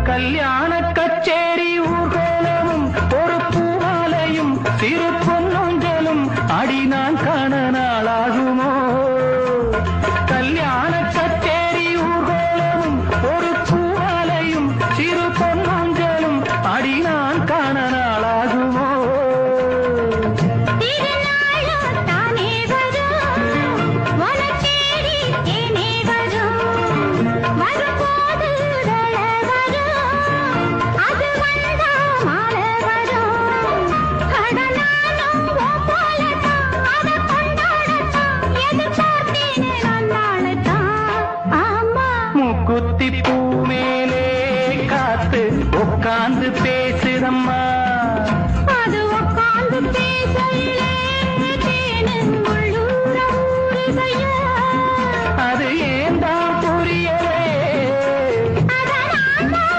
கல்யாண கச்சேரி ஊர்கோலமும் ஒரு பூமாலையும் சிறு பொன்னொஞ்சலும் அடி நான் காண நாளாகுமோ கல்யாண கச்சேரி ஊர்கோலமும் ஒரு பூமாலையும் சிறு பொன்னொஞ்சலும் அடி நான் காண நாளாகுமோ குத்தி பூ மேலே காத்து உட்கார்ந்து பேசுதம்மா அது உட்கார்ந்து பேச